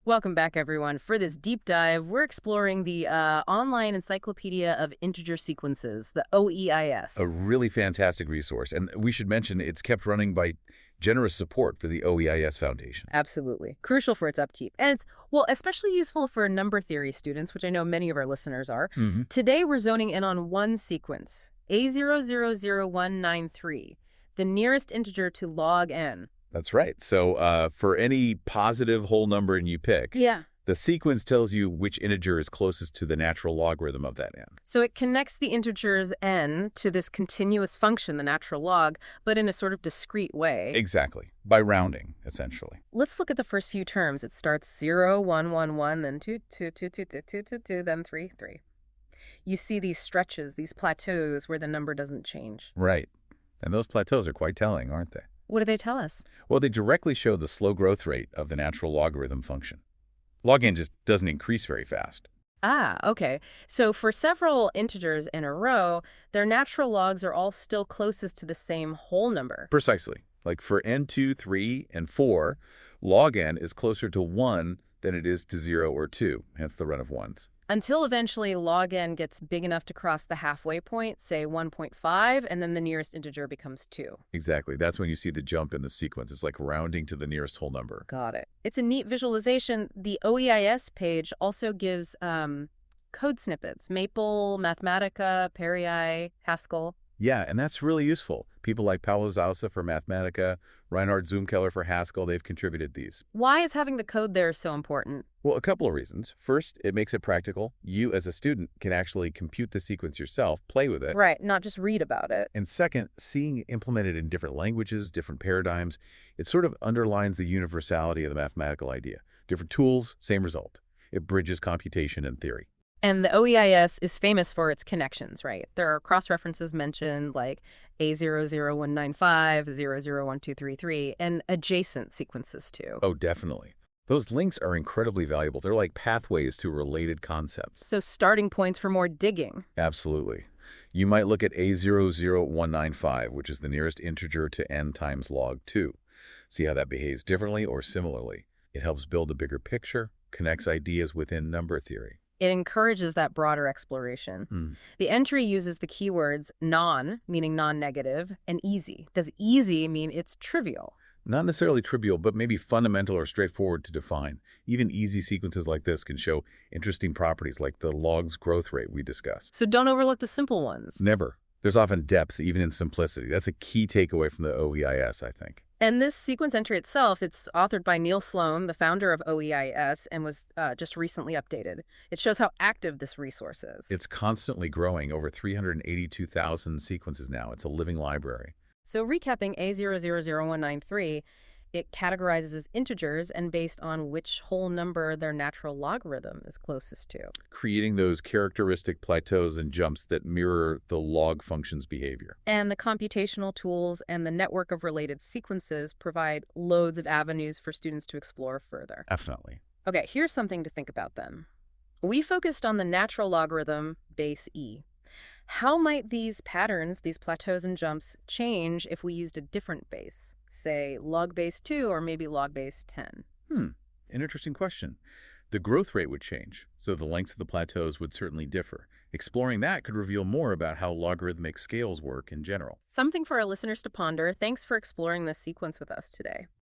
Welcome back, everyone. For this deep dive, we're exploring the online encyclopedia of integer sequences, the A OEIS. really fantastic resource. And we should mention it's kept running by generous support for the OEIS Foundation. Absolutely. Crucial for its upkeep. And it's, well, especially useful for number theory students, which I know many of our listeners are. hmm Today, we're zoning in on one sequence, A000193, the nearest integer to log n. That's right. So for any positive whole number you pick, Yeah. the sequence tells you which integer is closest to the natural logarithm of that n. So it connects the integers n to this continuous function, the natural log, but in a sort of discrete way. Exactly. By rounding, essentially. Let's look at the first few terms. It starts 0, 1, 1, 1, then 2, 2, 2, 2, 2, 2, 2, 2, then 3, 3. You see these stretches, these plateaus where the number doesn't change. Right. And those plateaus are quite telling, aren't they? What do they tell us? Well, they directly show the slow growth rate of the natural logarithm function. Log n just doesn't increase very fast. Ah, okay. So for several integers in a row, their natural logs are all still closest to the same whole number. Precisely. Like for n2, 3, and 4, log n is closer to 1 than it is to 0 or 2, hence the run of ones. Until eventually log n gets big enough to cross the halfway point, say 1.5, and then the nearest integer becomes 2. Exactly. That's when you see the jump in the sequence. It's like rounding to the nearest whole number. Got it. It's a neat visualization. The OEIS page also gives code snippets, Maple, Mathematica, Pari, Haskell. Yeah, and that's really useful. People like Paulo Zausa for Mathematica, Reinhard Zoomkeller for Haskell, they've contributed these. Why is having the code there so important? Well, a couple of reasons. First, it makes it practical. You, as a student, can actually compute the sequence yourself, play with it. Right, not just read about it. And second, seeing it implemented in different languages, different paradigms, it sort of underlines the universality of the mathematical idea. Different tools, same result. It bridges computation and theory. And the OEIS is famous for its connections, right? There are cross-references mentioned like A000195, 001233, and adjacent sequences too. Oh, definitely. Those links are incredibly valuable. They're like pathways to related concepts. So starting points for more digging. Absolutely. You might look at A00195, which is the nearest integer to n times log 2. See how that behaves differently or similarly. It helps build a bigger picture, connects ideas within number theory. It encourages that broader exploration. The entry uses the keywords non, meaning non-negative, and easy. Does easy mean it's trivial? Not necessarily trivial, but maybe fundamental or straightforward to define. Even easy sequences like this can show interesting properties like the log's growth rate we discussed. So don't overlook the simple ones. Never. There's often depth, even in simplicity. That's a key takeaway from the OEIS, I think. And this sequence entry itself, it's authored by Neil Sloan, the founder of OEIS, and was just recently updated. It shows how active this resource is. It's constantly growing, over 382,000 sequences now. It's a living library. So recapping A000193, it categorizes as integers and based on which whole number their natural logarithm is closest to. Creating those characteristic plateaus and jumps that mirror the log function's behavior. And the computational tools and the network of related sequences provide loads of avenues for students to explore further. Definitely. Okay, here's something to think about then. We focused on the natural logarithm, base e. How might these patterns, these plateaus and jumps, change if we used a different base? Say log base 2 or maybe log base 10. An interesting question. The growth rate would change, so the lengths of the plateaus would certainly differ. Exploring that could reveal more about how logarithmic scales work in general. Something for our listeners to ponder. Thanks for exploring this sequence with us today.